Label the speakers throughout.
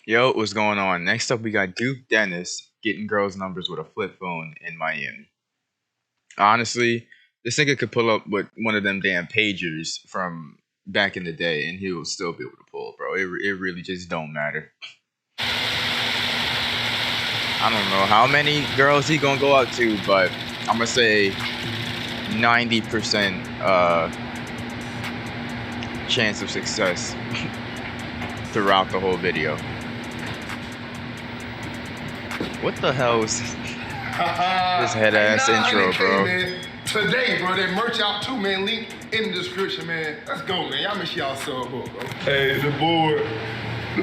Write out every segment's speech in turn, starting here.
Speaker 1: Yo, what's going on? Next up, we got Duke Dennis getting girls' numbers with a flip phone in Miami. Honestly, this nigga could pull up with one of them damn pagers from back in the day, and he will still be able to pull, bro. It really just don't matter. I don't know how many girls he gonna go out to, but I'm gonna say 90% chance of success throughout the whole video. What the hell is this head ass intro, bro?
Speaker 2: Man. Today, bro, that merch out too, man. Link in the description, man. Let's go, man. Y'all make sure y'all sub up, bro. Hey, the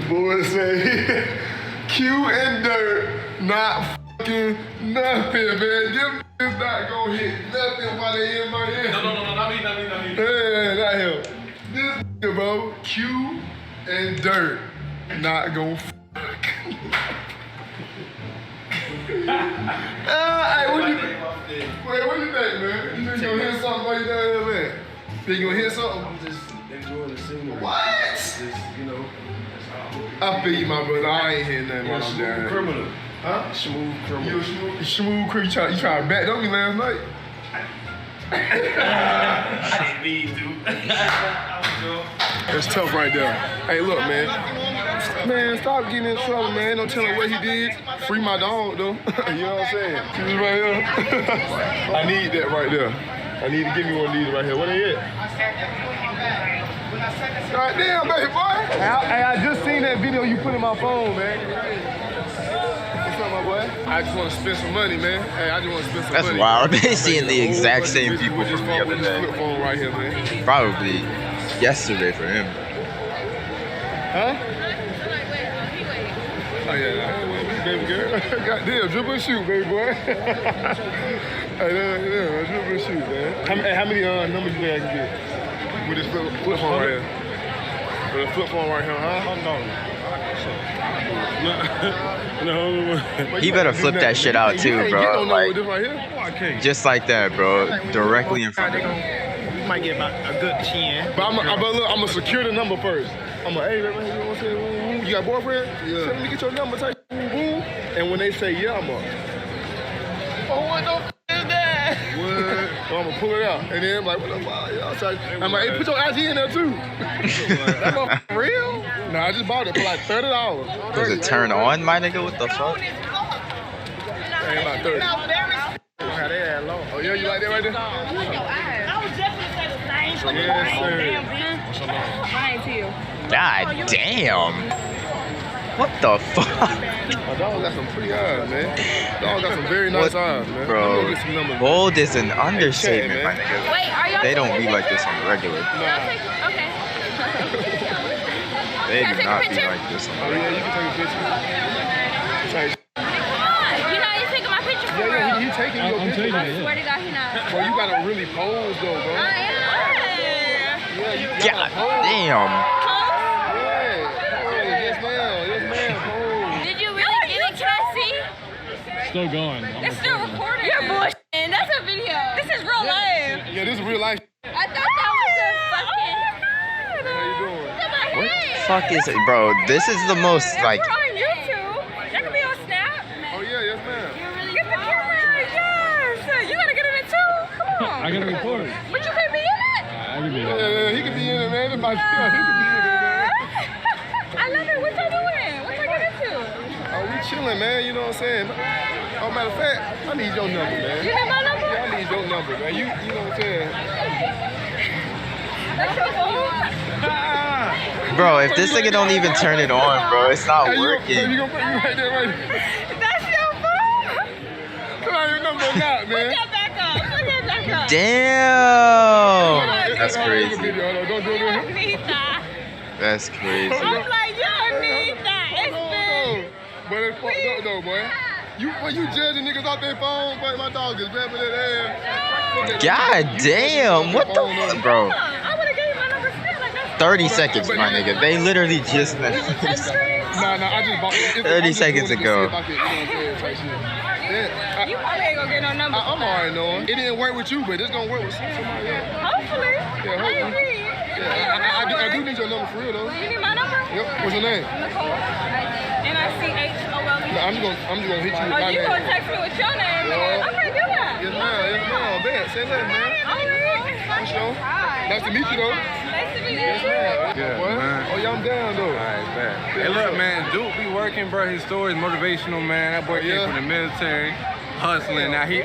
Speaker 2: board say Q and Dirt, not fucking nothing, man. Them is not gonna hit nothing while they in my head.
Speaker 3: No, not me.
Speaker 2: Yeah, not him. This nigga, bro, Q and Dirt, not gonna fuck. Hey, what you think, man? You think you gonna hear something while you down here, man? Think you gonna hear something?
Speaker 3: I'm just enjoying the scenery.
Speaker 2: What?
Speaker 3: Just, you know,
Speaker 2: I feel you, my brother. I ain't hearing nothing while I'm down
Speaker 3: smooth
Speaker 2: here.
Speaker 3: criminal.
Speaker 2: Huh?
Speaker 3: Smooth criminal.
Speaker 2: You a smooth criminal? You try to back on me last night?
Speaker 3: I didn't mean to.
Speaker 2: That's tough right there. Hey, look, man. Man, stop getting in trouble, man. Don't tell him what he did. Free my dog, though. You know what I'm saying? See this right here? I need that right there. I need to give me one of these right here. What they at? God damn, baby boy. Hey, I just seen that video you put in my phone, man. What's up, my boy? I just want to spend some money, man. Hey, I just want to spend some money.
Speaker 1: That's wild. I've been seeing the exact same people
Speaker 2: just
Speaker 1: from the other
Speaker 2: with this
Speaker 1: day.
Speaker 2: flip phone right here, man.
Speaker 1: Probably yesterday for him.
Speaker 2: Huh? Oh yeah, baby girl. Goddamn, dribble and shoot, baby boy. Hey, dribble and shoot, man. How many numbers you think I can get with this flip phone right here? With a flip phone right here, huh? No.
Speaker 1: He better flip that shit out too, bro. Like, just like that, bro. Directly in front of him.
Speaker 4: You might get about a good 10.
Speaker 2: But look, I'm gonna secure the number first. I'm like, hey, you know what I'm saying? You got a boyfriend? Yeah. Tell me to get your number, type boom, boom. And when they say yeah, I'm up.
Speaker 4: Oh, what the f is that?
Speaker 2: What? So I'm gonna pull it out. And then I'm like, what the fuck? I'm like, hey, put your IG in there too. That motherfucker for real? Nah, I just bought it for like $30.
Speaker 1: Does it turn on, my nigga? What the fuck?
Speaker 2: Ain't about 30.
Speaker 4: How they that low?
Speaker 2: Oh yeah, you like that right there?
Speaker 5: I was just gonna say the same for the
Speaker 2: Yes, sir.
Speaker 5: damn bitch. Mine to you.
Speaker 1: God damn. What the fuck?
Speaker 2: My dog got some pretty eyes, man. Dog got some very nice eyes, man.
Speaker 1: Bro,
Speaker 2: I'm gonna get some numbers.
Speaker 1: bold is an understatement, my
Speaker 2: man.
Speaker 1: nigga.
Speaker 5: Wait, are y'all
Speaker 1: They don't
Speaker 5: taking
Speaker 1: be
Speaker 5: a
Speaker 1: like this
Speaker 5: picture?
Speaker 1: on the regular.
Speaker 5: Y'all take, okay.
Speaker 1: They
Speaker 5: Can I
Speaker 1: do
Speaker 5: take a
Speaker 1: not be
Speaker 5: picture?
Speaker 1: like this on the
Speaker 2: Oh
Speaker 1: regular.
Speaker 2: yeah, you can take a picture. Take.
Speaker 5: Come on. You know, you taking my picture for real.
Speaker 2: Yeah, he taking your picture.
Speaker 5: I swear to God, he not.
Speaker 2: Bro, you gotta really pose though, bro.
Speaker 5: I am.
Speaker 2: Yeah, you
Speaker 1: God
Speaker 2: gotta pose.
Speaker 1: damn.
Speaker 2: Yes, ma'am, pose.
Speaker 5: Did you really get it? Can I see?
Speaker 6: Still going.
Speaker 5: It's still recording. You're bullshitting. That's a video. This is real life.
Speaker 2: Yeah, this is real life.
Speaker 5: I thought that was a fucking.
Speaker 2: How you doing?
Speaker 1: What the fuck is it, bro? This is the most, like,
Speaker 5: We're on YouTube. That could be on Snap.
Speaker 2: Oh yeah, yes ma'am.
Speaker 5: Get the camera. Yes. You gotta get in it too. Come on.
Speaker 6: I gotta record.
Speaker 5: But you can't be in it.
Speaker 6: I can be
Speaker 2: Yeah, he could be in it, man. He could be in it, man.
Speaker 5: I love it. What y'all doing? What y'all get into?
Speaker 2: Oh, we chilling, man. You know what I'm saying? Oh, matter of fact, I need your number, man.
Speaker 5: You need my number?
Speaker 2: Yeah, I need your number, man. You know what I'm saying?
Speaker 5: That's your phone?
Speaker 1: bro, if this nigga don't even turn it on, bro, it's not
Speaker 2: Hey, you
Speaker 1: working.
Speaker 2: gonna put me right there, right there.
Speaker 5: That's your phone?
Speaker 2: Come on, your number or not, man.
Speaker 5: Put that back up. Put that back up.
Speaker 1: Damn. That's
Speaker 2: Hold on,
Speaker 1: crazy.
Speaker 2: Hold on, don't do
Speaker 5: I
Speaker 2: it.
Speaker 5: need that.
Speaker 1: That's crazy.
Speaker 5: I'm like, yo, I need that. It's big.
Speaker 2: But it's fucked up though, boy. When you judging niggas off their phone, boy, my dog is grabbing that ass.
Speaker 1: God damn. What the fuck, bro?
Speaker 5: I would've gave you my number still. Like, that's
Speaker 1: 30 seconds, my nigga. They literally just messed this up.
Speaker 2: Nah, I just bought it.
Speaker 1: 30 seconds ago.
Speaker 5: You probably ain't gonna get no number.
Speaker 2: I'm already knowing. It didn't work with you, but it's gonna work with somebody else.
Speaker 5: Hopefully.
Speaker 2: Yeah, hopefully.
Speaker 5: Maybe.
Speaker 2: Yeah, I do need your number for real though.
Speaker 5: You need my number?
Speaker 2: Yep. What's your name?
Speaker 5: Nicole.
Speaker 2: I'm just gonna hit you with
Speaker 5: Oh,
Speaker 2: my
Speaker 5: you
Speaker 2: name.
Speaker 5: gonna text me with your name, man? Okay, do that.
Speaker 2: Yes, ma'am. Bet. Say that, man.
Speaker 5: All right.
Speaker 2: For sure. Nice to meet you, though.
Speaker 5: Nice to meet you.
Speaker 2: Yes, ma'am.
Speaker 7: Yeah,
Speaker 2: What?
Speaker 7: man.
Speaker 2: Oh, yeah, I'm down, though.
Speaker 7: All right, bet. Hey, look, man, Duke be working, bro. His story is motivational, man. That boy
Speaker 2: Yeah.
Speaker 7: came from the military, hustling. Now he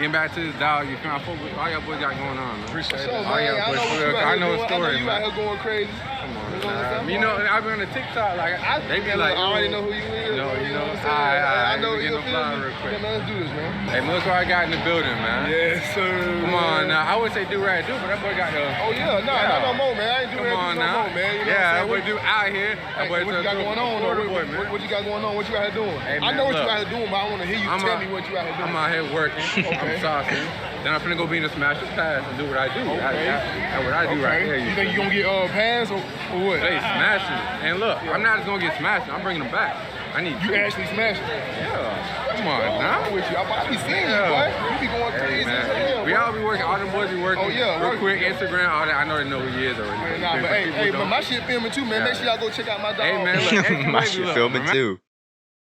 Speaker 7: getting back to his dog. You feel me? I fuck with all y'all boys got going on, man.
Speaker 2: For sure,
Speaker 7: All
Speaker 2: man.
Speaker 7: y'all boys,
Speaker 2: what
Speaker 7: for
Speaker 2: you
Speaker 7: real.
Speaker 2: out
Speaker 7: I
Speaker 2: here
Speaker 7: know a
Speaker 2: doing.
Speaker 7: story,
Speaker 2: you
Speaker 7: man.
Speaker 2: out here going crazy.
Speaker 7: Come on,
Speaker 2: You know what I'm
Speaker 7: man.
Speaker 2: saying?
Speaker 7: You know, I be on the TikTok, like, they be like,
Speaker 2: I already know who you is.
Speaker 7: No, you know,
Speaker 2: what I'm saying?
Speaker 7: I
Speaker 2: I know
Speaker 7: get
Speaker 2: you
Speaker 7: no
Speaker 2: feel
Speaker 7: fly
Speaker 2: me?
Speaker 7: real quick.
Speaker 2: Yeah, man, let's do this, man.
Speaker 7: Hey, man, look what I got in the building, man.
Speaker 2: Yes, sir.
Speaker 7: Come on now. I would say do right, but that boy got the.
Speaker 2: Oh, yeah. Not no more, man. I ain't doing
Speaker 7: Come on
Speaker 2: that no
Speaker 7: now.
Speaker 2: more, man. You know
Speaker 7: Yeah, that
Speaker 2: what
Speaker 7: boy
Speaker 2: I'm
Speaker 7: do out here. That boy
Speaker 2: what you got going on,
Speaker 7: though?
Speaker 2: though? What you got going on? What you out here doing?
Speaker 7: Hey,
Speaker 2: I
Speaker 7: man,
Speaker 2: know what you
Speaker 7: look.
Speaker 2: out here doing, but I want to hear you tell me what you out here doing.
Speaker 7: I'm out here working. I'm saucing. Then I'm finna go be in the smash the pass and do what I do. That's what I do right here.
Speaker 2: You think you gonna get pass or what?
Speaker 7: Hey, smashing. And look, I'm not just gonna get smashed. I'm bringing them back. I need
Speaker 2: You actually smash it.
Speaker 7: Yeah. Come on now.
Speaker 2: I'm with you. I be seeing you,
Speaker 7: Yeah.
Speaker 2: boy. You be going
Speaker 7: Hey,
Speaker 2: crazy as hell,
Speaker 7: man. We
Speaker 2: boy.
Speaker 7: all be working. All them boys be working.
Speaker 2: Oh, yeah,
Speaker 7: Real
Speaker 2: working.
Speaker 7: quick, Instagram, all that. I know they know who he is already.
Speaker 2: Nah, but hey,
Speaker 7: People
Speaker 2: but
Speaker 7: don't.
Speaker 2: my shit filming too, man. Make sure y'all go check out my dog.
Speaker 7: Hey, man, look.
Speaker 1: My shit filming too.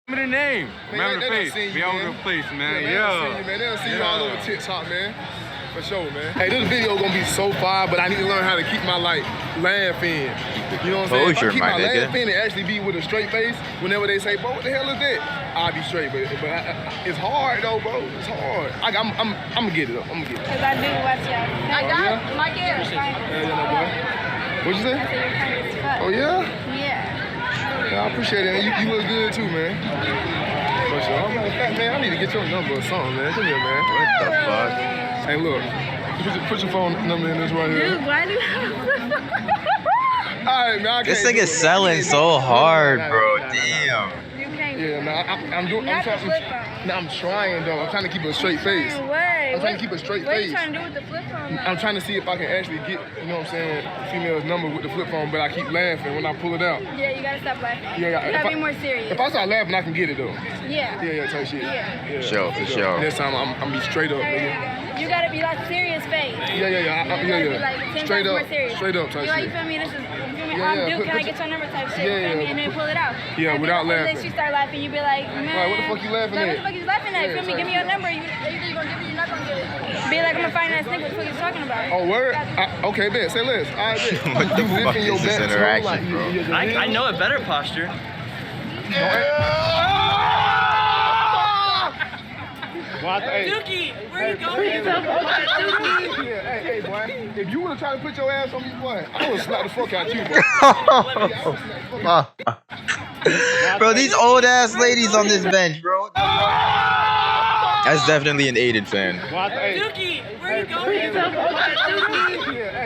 Speaker 7: Remember the name. Remember
Speaker 2: they
Speaker 7: the
Speaker 2: done
Speaker 7: face.
Speaker 2: seen you,
Speaker 7: Be all
Speaker 2: man.
Speaker 7: over the place,
Speaker 2: Yeah,
Speaker 7: man.
Speaker 2: they done seen you, man. They done see you all over
Speaker 7: Yeah.
Speaker 2: TikTok, man. For sure, man. Hey, this video gonna be so fire, but I need to learn how to keep my laugh in. You know what I'm saying? If I
Speaker 1: Closure,
Speaker 2: keep
Speaker 1: my
Speaker 2: my
Speaker 1: nigga.
Speaker 2: laugh in and actually be with a straight face, whenever they say, bro, what the hell is that? I'll be straight, but it's hard though, bro. It's hard. I'm gonna get it up. I'm gonna get it.
Speaker 5: Cause I do watch y'all. I got my gear.
Speaker 2: Yeah, no, boy. What'd you say? Oh, yeah?
Speaker 5: Yeah.
Speaker 2: Yeah, I appreciate it. You look good too, man. For sure. I'm like, man, I need to get your number or something, man. Come here, man.
Speaker 1: What the fuck?
Speaker 2: Hey, look. Put your phone number in this right here.
Speaker 5: Dude, why do you
Speaker 2: All right, man. I
Speaker 1: This
Speaker 2: can't do
Speaker 1: nigga's
Speaker 2: it, man.
Speaker 1: selling so hard, bro.
Speaker 2: Nah.
Speaker 1: Damn.
Speaker 5: You can't.
Speaker 2: Yeah, I'm doing.
Speaker 5: Not the flip phone.
Speaker 2: I'm trying though. I'm trying to keep a straight face. I'm trying to keep a straight
Speaker 5: What are
Speaker 2: face.
Speaker 5: you trying to do with the flip phone? Though?
Speaker 2: I'm trying to see if I can actually get, you know what I'm saying, female's number with the flip phone, but I keep laughing when I pull it out.
Speaker 5: Yeah, you gotta stop laughing.
Speaker 2: Yeah,
Speaker 5: you gotta be more serious.
Speaker 2: If I start laughing, I can get it though.
Speaker 5: Yeah.
Speaker 2: Yeah, type shit.
Speaker 5: Yeah.
Speaker 1: Sure, for sure.
Speaker 2: Next time I'm be straight up, nigga.
Speaker 5: You gotta be like serious face.
Speaker 2: Yeah.
Speaker 5: You gotta be like 10
Speaker 2: Straight
Speaker 5: times
Speaker 2: up,
Speaker 5: more serious.
Speaker 2: straight up type
Speaker 5: You like, you
Speaker 2: shit.
Speaker 5: feel me? This is, you feel me?
Speaker 2: Yeah,
Speaker 5: I'm
Speaker 2: yeah,
Speaker 5: Duke,
Speaker 2: put-
Speaker 5: can I
Speaker 2: put
Speaker 5: get your number type shit?
Speaker 2: Yeah,
Speaker 5: You feel me?
Speaker 2: yeah.
Speaker 5: And then pull it out.
Speaker 2: Yeah,
Speaker 5: And
Speaker 2: without
Speaker 5: then, And
Speaker 2: laughing.
Speaker 5: then she start laughing, you be like, man.
Speaker 2: Like, what the fuck you laughing
Speaker 5: like,
Speaker 2: at?
Speaker 5: What the fuck you laughing at?
Speaker 2: Yeah,
Speaker 5: Feel me? Give me your number. You either you gonna give it, you're not gonna give it. Be like, I'm gonna find that nigga. What the fuck you talking about?
Speaker 2: Oh, word? Okay, bet. Say less. All right, bet.
Speaker 1: What the
Speaker 2: You
Speaker 1: fuck
Speaker 2: lifting your
Speaker 1: is this
Speaker 2: back so
Speaker 1: interaction,
Speaker 2: like
Speaker 1: bro?
Speaker 8: I know a better posture. Dookie, where you going?
Speaker 2: Hey, boy. If you would have tried to put your ass on me, boy, I would slap the fuck out you, bro.
Speaker 1: Bro, these old ass ladies on this bench, bro. That's definitely an Aiden fan.
Speaker 8: Dookie, where you going?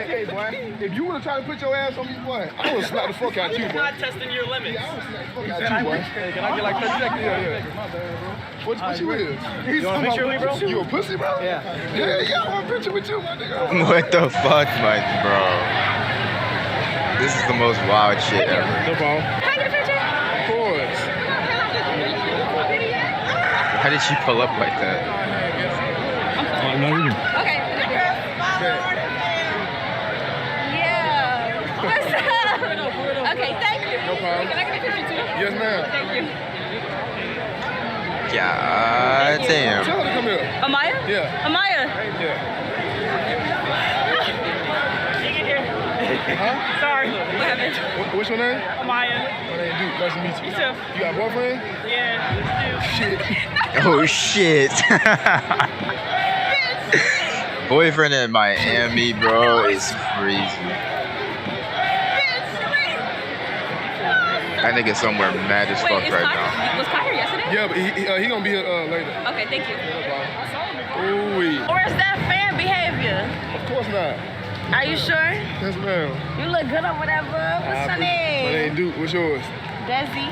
Speaker 2: Hey, boy. If you would have tried to put your ass on me, boy, I would slap the fuck out you,
Speaker 8: I'm
Speaker 2: boy.
Speaker 8: not testing your limits.
Speaker 2: I would slap the fuck out you, boy.
Speaker 3: Can I get like 30 seconds?
Speaker 2: Yeah. What you is?
Speaker 3: You want a picture with me, bro?
Speaker 2: You a pussy, bro?
Speaker 3: Yeah.
Speaker 2: Yeah, I want a picture with you, my nigga.
Speaker 1: What the fuck, my bro? This is the most wild shit ever.
Speaker 2: No problem.
Speaker 5: Can I get a picture?
Speaker 2: Of course.
Speaker 1: How did she pull up like that?
Speaker 5: Okay. Yeah. What's up? Okay, thank you.
Speaker 2: No problem.
Speaker 5: Can I get a picture too?
Speaker 2: Yes, ma'am.
Speaker 5: Thank you.
Speaker 1: God damn.
Speaker 2: Tell her to come here.
Speaker 5: Amaya?
Speaker 2: Yeah.
Speaker 5: Amaya.
Speaker 2: Yeah. Huh?
Speaker 8: Sorry.
Speaker 5: What happened?
Speaker 2: What's your name?
Speaker 8: Maya.
Speaker 2: My name Duke. Nice to meet you.
Speaker 8: You too.
Speaker 2: You got a boyfriend?
Speaker 8: Yeah,
Speaker 2: Shit.
Speaker 1: Oh shit. Boyfriend in Miami, bro, is crazy. That nigga somewhere mad as fuck right now.
Speaker 5: Was Kai here yesterday?
Speaker 2: Yeah, but he gonna be here later.
Speaker 5: Okay, thank you.
Speaker 2: Ooh-wee.
Speaker 5: Or is that fan behavior?
Speaker 2: Of course not.
Speaker 5: Are you sure?
Speaker 2: Yes, ma'am.
Speaker 5: You look good or whatever. What's your
Speaker 2: My name
Speaker 5: name?
Speaker 2: Duke. What's yours?
Speaker 5: Desi.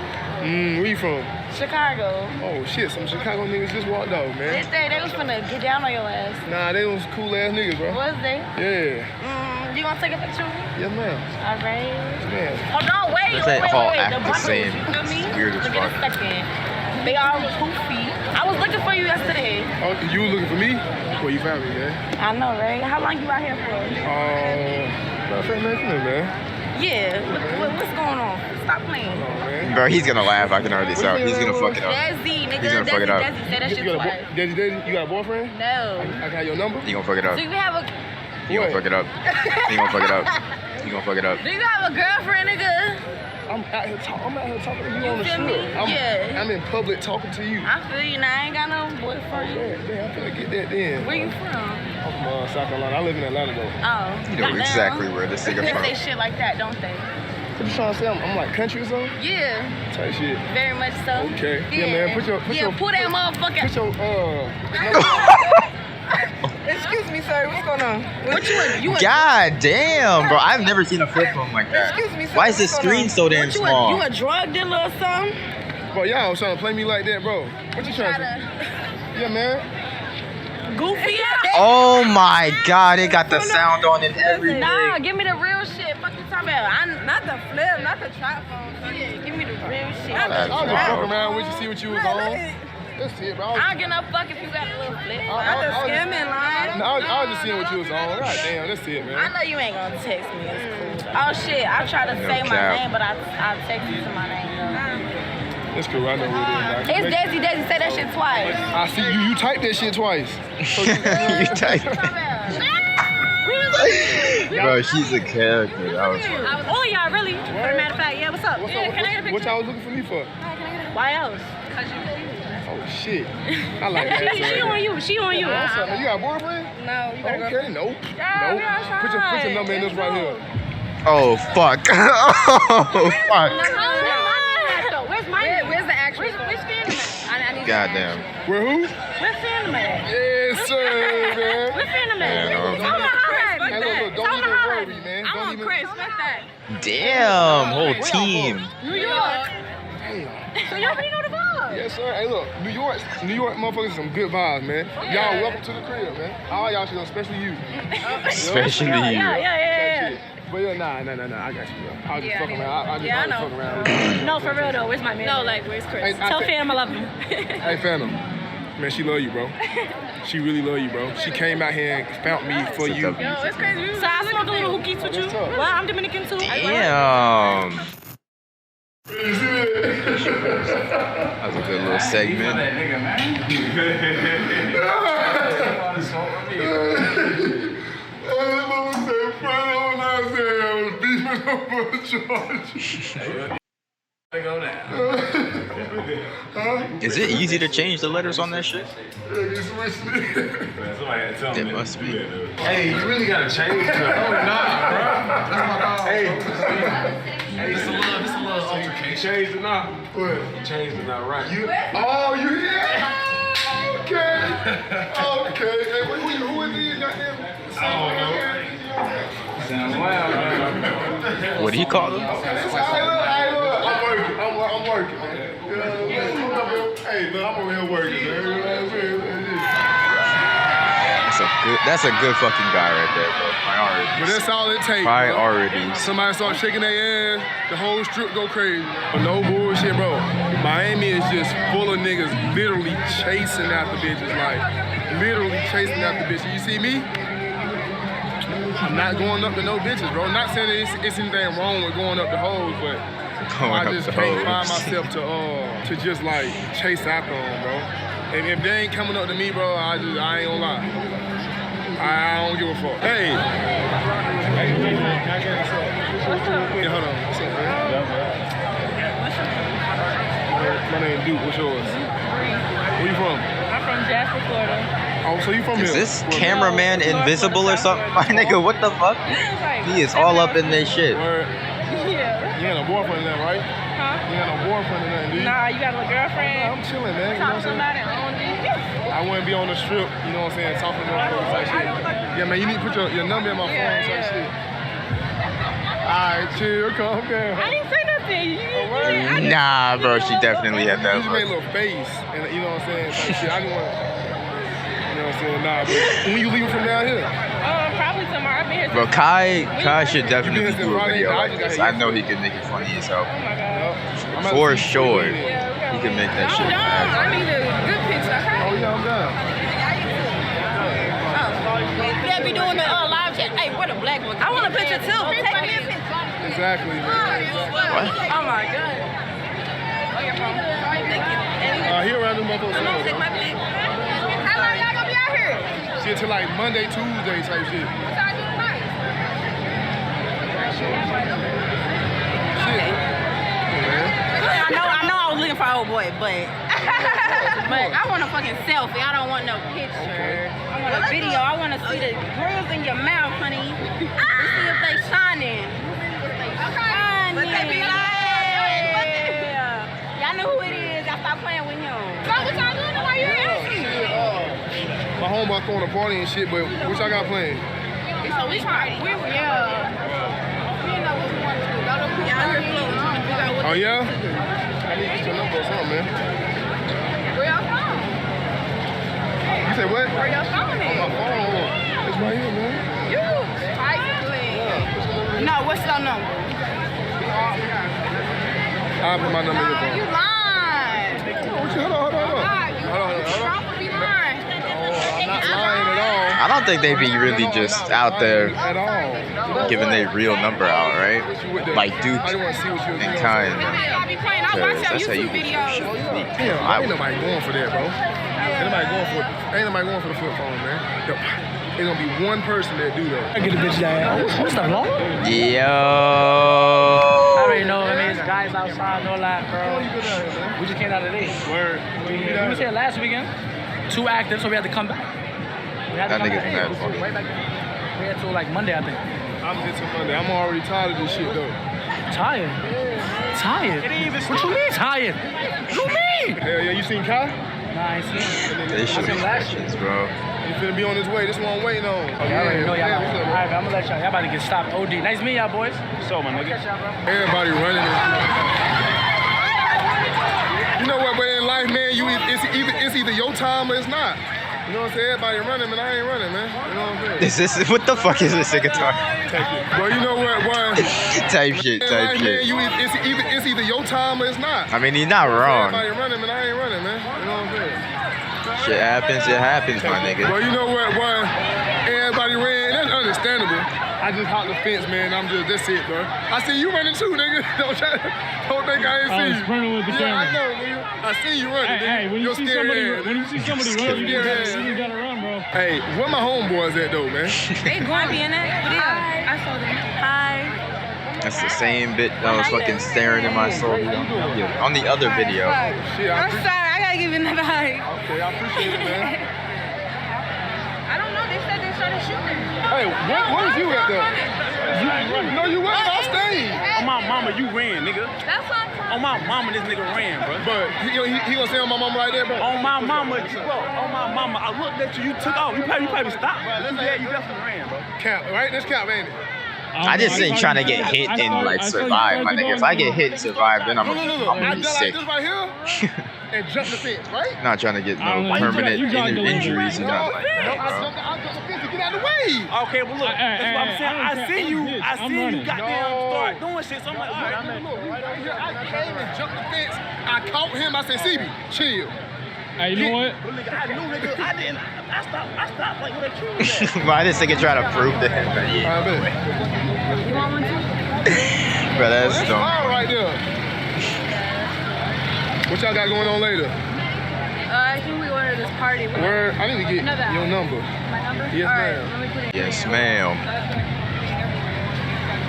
Speaker 2: Where you from?
Speaker 5: Chicago.
Speaker 2: Oh shit, some Chicago niggas just walked out, man.
Speaker 5: They was finna get down on your ass.
Speaker 2: Nah, they was cool ass niggas, bro.
Speaker 5: Was they?
Speaker 2: Yeah.
Speaker 5: You gonna take a picture with me?
Speaker 2: Yes, ma'am.
Speaker 5: All right.
Speaker 2: Man.
Speaker 5: Oh no, wait.
Speaker 1: Let's say
Speaker 5: wait.
Speaker 1: all
Speaker 5: The
Speaker 1: act the
Speaker 5: buckles,
Speaker 1: same.
Speaker 5: you feel me?
Speaker 1: It's weird as
Speaker 5: Look at
Speaker 1: fuck.
Speaker 5: a second. They all poofy. I was looking for you yesterday.
Speaker 2: Oh, you were looking for me? Well, you found me, man.
Speaker 5: I know, right? How long you out here for?
Speaker 2: Matter of fact, man, come here, man.
Speaker 5: Yeah. What's going on? Stop playing.
Speaker 1: Bro, he's gonna laugh. I can already tell. He's gonna fuck it up.
Speaker 5: Desi, nigga.
Speaker 1: He's gonna fuck it up.
Speaker 5: Desi, say that shit twice.
Speaker 2: Daddy, you got a boyfriend?
Speaker 5: No.
Speaker 2: I got your number?
Speaker 1: He gonna fuck it up.
Speaker 5: Do you have a?
Speaker 1: He gonna fuck it up. He gonna fuck it up. He gonna fuck it up.
Speaker 5: Do you have a girlfriend, nigga?
Speaker 2: I'm out here talking to you on the
Speaker 5: feel
Speaker 2: strip.
Speaker 5: me? Yeah.
Speaker 2: I'm in public talking to you.
Speaker 5: I feel you. Now I ain't got no boyfriend.
Speaker 2: Yeah, I'm finna get that then.
Speaker 5: Where you from?
Speaker 2: I'm from South Carolina. I live in Atlanta though.
Speaker 5: Oh.
Speaker 1: You know exactly where this nigga
Speaker 5: They
Speaker 1: from.
Speaker 5: say shit like that, don't they?
Speaker 2: What you trying to say? I'm like country or something?
Speaker 5: Yeah.
Speaker 2: Type shit.
Speaker 5: Very much so.
Speaker 2: Okay. Yeah, man. Put your
Speaker 5: pull that motherfucker.
Speaker 2: Put your
Speaker 9: Excuse me, sir. What's going on?
Speaker 5: What you
Speaker 1: God damn, bro. I've never seen a flip phone like that.
Speaker 9: Excuse me, sir.
Speaker 1: Why is this
Speaker 9: What's going
Speaker 1: screen so damn small?
Speaker 5: You a drug dealer or something?
Speaker 2: Bro, y'all trying to play me like that, bro. What you trying to do? Yeah, man.
Speaker 5: Goofy ass.
Speaker 1: Oh my god, it got the sound on and everything.
Speaker 5: Nah, give me the real shit. Fuck you talking about?
Speaker 9: Not the flip, not the trap phone.
Speaker 5: Yeah, give me the real shit.
Speaker 2: I was just fucking around with you, see what you was on. That's it, bro.
Speaker 5: I don't get no fuck if you got a little flip.
Speaker 9: Not the scamming line.
Speaker 2: No, I was just seeing what you was on. God damn, that's it,
Speaker 5: I
Speaker 2: man.
Speaker 5: know you ain't gonna text me. It's cool. Oh shit, I try to say my
Speaker 1: cap.
Speaker 5: name, but I text you to my name though.
Speaker 2: That's cool. I know who it is.
Speaker 5: It's Desi. Desi, say that shit twice.
Speaker 2: I see you. You typed that shit twice. So
Speaker 1: You type. Bro, she's a character. That was funny.
Speaker 5: Oh yeah, really? For the matter of fact, yeah. What's up?
Speaker 2: What's
Speaker 5: Yeah,
Speaker 2: up?
Speaker 5: can I get a
Speaker 2: What
Speaker 5: picture?
Speaker 2: y'all was looking for me for?
Speaker 5: Why else?
Speaker 2: Oh shit. I like that.
Speaker 5: She on you. She on you.
Speaker 2: What's up? You got a boyfriend?
Speaker 9: No, you better
Speaker 2: Okay, nope.
Speaker 5: Yeah, we
Speaker 2: Nope.
Speaker 5: outside.
Speaker 2: Put your number in this right here.
Speaker 1: Oh fuck. Oh fuck.
Speaker 5: Where's my
Speaker 9: Where's the actual
Speaker 5: Which Phantom at? I need
Speaker 1: Goddamn.
Speaker 2: Where who?
Speaker 5: Where's Phantom at?
Speaker 2: Yes, sir, man.
Speaker 5: Where's Phantom at?
Speaker 1: Man,
Speaker 5: Tell me how
Speaker 2: Hey, look, don't even worry, man.
Speaker 5: I'm
Speaker 2: Don't
Speaker 5: on
Speaker 2: even.
Speaker 5: Chris. What's that?
Speaker 1: Damn, whole team.
Speaker 5: New York.
Speaker 2: Damn.
Speaker 5: So you already know the vibe.
Speaker 2: Yes, sir. Hey, look, New York motherfuckers, some good vibes, man. Y'all welcome to the crib, man. All y'all should know, especially you.
Speaker 1: Especially you.
Speaker 2: Yeah. But yeah, nah, I got you, bro. I'll just fuck around. I'll just fuck around.
Speaker 5: No, for real though. Where's my man? No, like where's Chris?
Speaker 2: Hey,
Speaker 5: Tell Phantom I love him.
Speaker 2: Hey, Phantom. Man, she love you, bro. She really love you, bro. She came out here and found me for you.
Speaker 5: Yo, it's crazy. So I smoke a little hookies with you.
Speaker 2: What's up?
Speaker 5: Well, I'm Dominican too.
Speaker 1: Damn. That was a good little segment. Is it easy to change the letters on that shit? It must be.
Speaker 4: Hey, you really gotta change it. Oh, nah, bro. That's my dog. Hey, this a little altercation. Changed it now. What? Changed it now, right?
Speaker 2: You here? Okay. Hey, who is these goddamn?
Speaker 4: I don't know. Sound wild, man.
Speaker 1: What do you call them?
Speaker 2: I'm working, man. Hey, look, I'm over here working, man.
Speaker 1: That's a good fucking guy right there, bro.
Speaker 2: But
Speaker 1: Priorities.
Speaker 2: that's all it takes.
Speaker 1: Priorities.
Speaker 2: Somebody start shaking their ass, the whole strip go crazy. But no bullshit, bro. Miami is just full of niggas literally chasing after bitches, like literally chasing after bitches. You see me? I'm not going up to no bitches, bro. I'm not saying that it's anything wrong with going up to hoes, but I just can't find myself to just like chase after them, bro. And if they ain't coming up to me, bro, I ain't gonna lie. I don't give a fuck. Hey. Yeah, hold on. What's up, man? My name Duke. What's yours? Where you from?
Speaker 5: I'm from Jasper, Florida.
Speaker 2: Oh, so you from
Speaker 1: Is
Speaker 2: here?
Speaker 1: this cameraman invisible or something? My nigga, what the fuck? He is all up in this shit.
Speaker 2: Word.
Speaker 5: Yeah.
Speaker 2: You ain't no boyfriend then, right?
Speaker 5: Huh?
Speaker 2: You ain't no boyfriend or nothing, do you?
Speaker 5: Nah, you got a girlfriend?
Speaker 2: I'm chilling, man. You know what I'm saying? I wouldn't be on the strip, you know what I'm saying, talking to motherfuckers like shit. Yeah, man, you need to put your number in my phone type shit. Alright, chill, calm down.
Speaker 5: I didn't say nothing.
Speaker 1: Nah, bro, she definitely had
Speaker 2: You
Speaker 1: that
Speaker 2: just made a
Speaker 1: look.
Speaker 2: little face, and you know what I'm saying, type shit. I didn't want to, you know what I'm saying, nah, but when you leaving from down here?
Speaker 5: Probably tomorrow. I've been here.
Speaker 1: Bro, Kai should definitely
Speaker 2: You been
Speaker 1: do a
Speaker 2: Friday,
Speaker 1: video
Speaker 2: I
Speaker 1: like
Speaker 2: just
Speaker 1: this.
Speaker 2: got
Speaker 1: I know he can make it funny as hell.
Speaker 5: Oh my God.
Speaker 1: For sure. He can make that shit
Speaker 9: I
Speaker 1: fast.
Speaker 9: need a good picture.
Speaker 2: Oh, yeah, I'm down.
Speaker 5: They be doing the live chat. Hey, where the black one? I want a picture too. Take me a picture.
Speaker 2: Exactly, man.
Speaker 1: What?
Speaker 9: Oh my god. Oh, your phone. Thank you.
Speaker 2: He around the motherfucker.
Speaker 9: I'm gonna take my pic. How long y'all gonna be out here?
Speaker 2: Shit till like Monday, Tuesday type shit.
Speaker 9: What time do you night?
Speaker 2: Shit.
Speaker 9: I know I was looking for old boy, but I want a fucking selfie. I don't want no picture. I want a video. I want to see the grills in your mouth, honey. To see if they shining. Shining. Let that be y'all know who it is. Y'all stop playing with him. So what y'all doing while you're asking?
Speaker 2: My homeboy throwing a party and shit, but what y'all got playing?
Speaker 9: So we didn't know what we wanted to do. Y'all don't put out here floating, trying to figure out what
Speaker 2: Oh yeah? I need to get your number or something, man.
Speaker 9: where y'all from.
Speaker 2: You say what?
Speaker 9: Where y'all from
Speaker 2: My
Speaker 9: here?
Speaker 2: phone. It's right here, man.
Speaker 9: You. No, what's your number?
Speaker 2: I'll put my number in your phone.
Speaker 9: You lying.
Speaker 2: Hold on.
Speaker 9: You drunk or be lying?
Speaker 2: I'm not lying at all.
Speaker 1: I don't think they be really just out there
Speaker 2: At all.
Speaker 1: giving their real number out, right? Like Duke
Speaker 2: I just want to see what you
Speaker 1: and Kai.
Speaker 9: I be playing. I watch your
Speaker 1: That's how you
Speaker 9: YouTube
Speaker 1: get
Speaker 9: videos.
Speaker 2: Damn, ain't nobody going for that, bro. Ain't nobody going for the flip phone, man. There's gonna be one person that do that.
Speaker 3: I get a bitch that. What's that long?
Speaker 1: Yo.
Speaker 3: I already know. I mean, it's guys outside, no lie, bro. We just came out of this.
Speaker 2: Word.
Speaker 3: We was here last weekend. 2 active, so we had to come back. We had to
Speaker 1: That
Speaker 3: come
Speaker 1: nigga's
Speaker 3: back.
Speaker 1: mad
Speaker 3: We
Speaker 1: funny.
Speaker 3: right back there. We had till like Monday, I think.
Speaker 2: I'm here till Monday. I'm already tired of this shit, though.
Speaker 3: Tired. Tired. What you mean tired? What you mean?
Speaker 2: Hell yeah, you seen Kai?
Speaker 3: Nah, I ain't seen it.
Speaker 1: They should be questions, bro.
Speaker 2: He finna be on his way. This one I'm waiting on.
Speaker 3: Y'all already know y'all.
Speaker 2: what's up,
Speaker 3: All right, I'm gonna let y'all. Y'all about to get stopped. OD. Nice to meet y'all, boys. So, my nigga.
Speaker 2: Everybody running it. You know what, but in life, man, it's either your time or it's not. You know what I'm saying? Everybody running, man. I ain't running, man. You know what I'm saying?
Speaker 1: Is this what the fuck is this guitar?
Speaker 2: Well, you know what, boy?
Speaker 1: Type shit,
Speaker 2: In
Speaker 1: type
Speaker 2: life, man,
Speaker 1: shit.
Speaker 2: it's either your time or it's not.
Speaker 1: I mean, he's not wrong.
Speaker 2: Everybody running, man. I ain't running, man. You know what I'm saying?
Speaker 1: Shit happens, my nigga.
Speaker 2: Well, you know what, boy? Everybody ran. That's understandable. I just hopped the fence, man. That's it, bro. I see you running too, nigga. Don't think I ain't see you.
Speaker 6: sprinting with the
Speaker 2: Yeah,
Speaker 6: camera.
Speaker 2: I know, nigga. I see you running, nigga.
Speaker 6: Hey, when you
Speaker 2: Your
Speaker 6: see
Speaker 2: scary
Speaker 6: somebody,
Speaker 2: ass.
Speaker 6: when you see somebody run, you
Speaker 2: Scary
Speaker 6: just
Speaker 2: ass.
Speaker 6: gotta run, bro.
Speaker 2: Hey, where my homeboys at, though, man?
Speaker 9: They going to be in it? Hi. I saw them. Hi.
Speaker 1: That's the same bit that was fucking staring in my soul on the other video.
Speaker 2: Shit,
Speaker 9: I'm sorry. I got to give you another hug.
Speaker 2: Okay, I appreciate it, man.
Speaker 9: I don't know. They said they started shooting.
Speaker 2: Hey, where was you at, though? No, you wasn't. I stayed.
Speaker 3: On my mama, you ran, nigga.
Speaker 9: That's what I'm talking
Speaker 3: On my mama, this nigga ran, bro.
Speaker 2: But he gonna say on my mama right there, bro?
Speaker 3: On my mama, bro. On my mama, I looked at you. You took off. You probably stopped. Yeah, you definitely ran, bro.
Speaker 2: Cap, right? This cap, ain't it?
Speaker 1: I just ain't trying to get hit and like survive, my nigga. If I get hit and survive, then I'm
Speaker 2: Look.
Speaker 1: gonna
Speaker 2: I
Speaker 1: be
Speaker 2: done
Speaker 1: sick.
Speaker 2: like this right here and jump the fence, right?
Speaker 1: Not trying to get
Speaker 6: I don't
Speaker 1: no
Speaker 6: know.
Speaker 1: permanent
Speaker 6: You jogged a little bit.
Speaker 1: injuries and nothing like that,
Speaker 2: I
Speaker 1: bro.
Speaker 2: jumped the fence to get out of the way.
Speaker 3: Okay, well look, that's what I'm saying. I see you. I
Speaker 6: I'm
Speaker 3: see you
Speaker 6: running.
Speaker 3: goddamn
Speaker 2: No.
Speaker 3: start doing shit. So I'm like, all right, I'm in.
Speaker 2: Look, right here, I came and jumped the fence. I caught him. I said, CB, chill.
Speaker 6: Hey, you know what?
Speaker 3: But nigga, I knew, nigga, I didn't. I stopped like where the tree was at.
Speaker 1: Why this nigga try to prove to him that he,
Speaker 2: I bet.
Speaker 9: You want one too?
Speaker 1: bro, that's
Speaker 2: That's
Speaker 1: dumb.
Speaker 2: fire right there. What y'all got going on later?
Speaker 9: I think we ordered this party.
Speaker 2: Word, I need to get
Speaker 9: Another
Speaker 2: your number.
Speaker 9: My number?
Speaker 2: Yes,
Speaker 9: All right,
Speaker 2: ma'am.
Speaker 9: let me put it in
Speaker 1: Yes,
Speaker 9: your
Speaker 1: ma'am.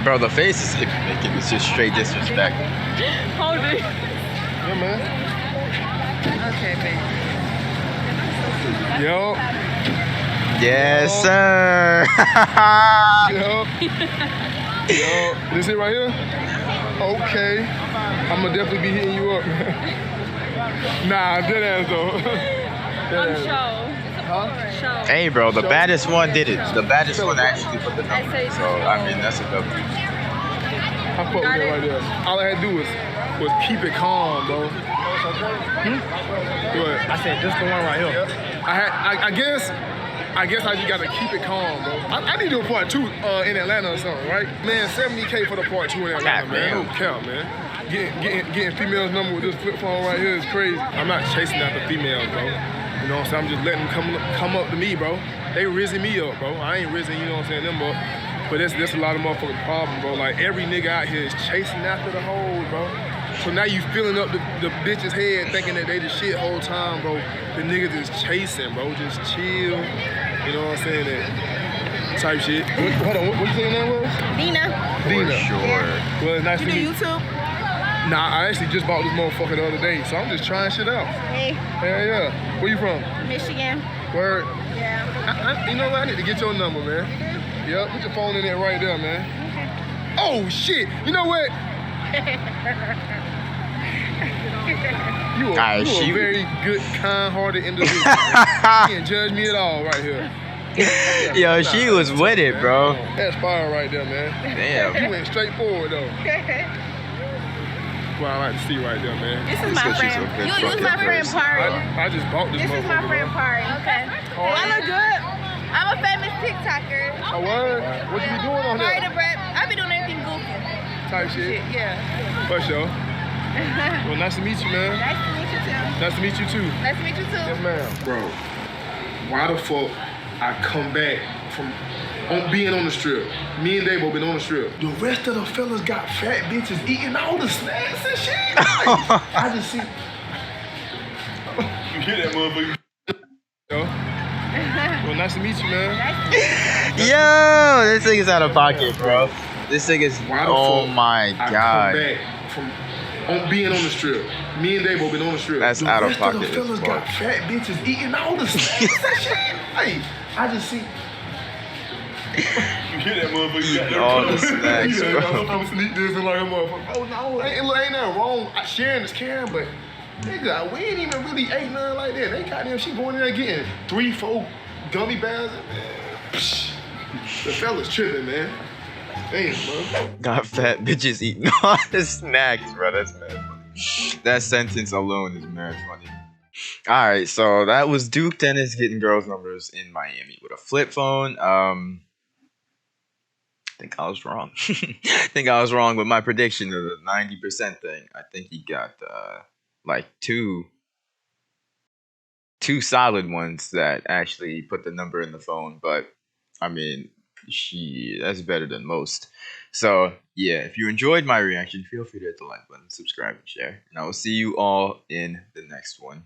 Speaker 1: Bro, the faces they be making is just straight disrespect.
Speaker 9: Hold it.
Speaker 2: Yeah, man.
Speaker 9: Okay, babe.
Speaker 2: Yo.
Speaker 1: Yes, sir.
Speaker 2: Yo. This it right here? Okay. I'm gonna definitely be hitting you up. Nah, dead ass though.
Speaker 9: I'm show.
Speaker 2: Huh?
Speaker 9: Show.
Speaker 1: Hey, bro, the baddest one did it. The baddest one actually put the number.
Speaker 9: say
Speaker 1: So, I mean, that's a W.
Speaker 2: I fuck with that right there. All I had to do was keep it calm, bro. What?
Speaker 3: I said, this the one right here.
Speaker 2: I guess I just gotta keep it calm, bro. I need to do a part 2 in Atlanta or something, right? Man, 70K for the part 2 in Atlanta, man. No count, man. Getting females number with this flip phone right here is crazy. I'm not chasing after females, bro. You know what I'm saying? I'm just letting them come up to me, bro. They rizzing me up, bro. I ain't rizzing, you know what I'm saying, them up. But that's a lot of motherfucking problem, bro. Like every nigga out here is chasing after the hoes, bro. So now you filling up the bitch's head thinking that they the shit whole time, bro. The niggas is chasing, bro. Just chill. You know what I'm saying? That type shit. Hold on, what you say your name was?
Speaker 9: Dina.
Speaker 2: Dina.
Speaker 1: Sure.
Speaker 2: Well, it's nice
Speaker 9: You
Speaker 2: to
Speaker 9: do
Speaker 2: meet you.
Speaker 9: YouTube?
Speaker 2: Nah, I actually just bought this motherfucker the other day, so I'm just trying shit out.
Speaker 9: Hey,
Speaker 2: Hell yeah. Where you from?
Speaker 9: Michigan.
Speaker 2: Word.
Speaker 9: Yeah.
Speaker 2: You know what? I need to get your number, man. Yep, put your phone in there right there, man. Oh, shit. You know what? You are a very good, kind-hearted individual. You can't judge me at all right here.
Speaker 1: Yo, she was with it, bro.
Speaker 2: That's fire right there, man.
Speaker 1: Damn.
Speaker 2: You went straight forward, though. Well, I like to see right there, man.
Speaker 9: This is
Speaker 1: It's
Speaker 9: my
Speaker 1: 'cause she's
Speaker 9: friend.
Speaker 1: so good
Speaker 9: You
Speaker 1: fucking
Speaker 9: use my friend
Speaker 1: person.
Speaker 9: Pari.
Speaker 2: I just bought this
Speaker 9: This is my
Speaker 2: motherfucker,
Speaker 9: friend
Speaker 2: bro.
Speaker 9: Pari. Okay. I look good. I'm a famous TikToker.
Speaker 2: Oh, what? What you be doing on
Speaker 5: Pari
Speaker 2: there?
Speaker 5: the bread. I be doing everything goofy.
Speaker 2: Type shit.
Speaker 9: Yeah.
Speaker 2: For sure. Well, nice to meet you, man.
Speaker 9: Nice to meet you too.
Speaker 2: Nice to meet you, too.
Speaker 5: Nice to meet you too.
Speaker 2: Yes, ma'am. Bro, why the fuck I come back from being on the strip? Me and Davo been on the strip. The rest of the fellas got fat bitches eating all the snacks and shit. Like, I just see. You hear that motherfucker? Yo. Well, nice to meet you, man.
Speaker 1: Yo, this thing is out of pocket, bro. This thing is.
Speaker 2: Why the
Speaker 1: Oh
Speaker 2: fuck
Speaker 1: my
Speaker 2: I come
Speaker 1: god.
Speaker 2: back from being on the strip. Me and Davo been on the strip.
Speaker 1: That's
Speaker 2: the
Speaker 1: out of
Speaker 2: rest
Speaker 1: pocket
Speaker 2: The
Speaker 1: as
Speaker 2: fellas
Speaker 1: fuck.
Speaker 2: got fat bitches eating all the snacks and shit. Hey, I just see. You hear that motherfucker?
Speaker 1: All the snacks,
Speaker 2: Yeah,
Speaker 1: bro.
Speaker 2: I'm sneak this and like a motherfucker. Oh no, ain't nothing wrong. Sharing is caring, but nigga, we ain't even really ate nothing like that. They goddamn, she going in there getting 3-4 gummy bears. Psh, the fellas tripping, man. Damn, bro.
Speaker 1: Got fat bitches eating all the snacks, bro. That's mad funny. That sentence alone is mad funny. Alright, so that was Duke Dennis getting girls' numbers in Miami with a flip phone. I think I was wrong. I think I was wrong with my prediction of the 90% thing. I think he got like two solid ones that actually put the number in the phone, but I mean, that's better than most. So yeah, if you enjoyed my reaction, feel free to hit the like button, subscribe, and share, and I will see you all in the next one.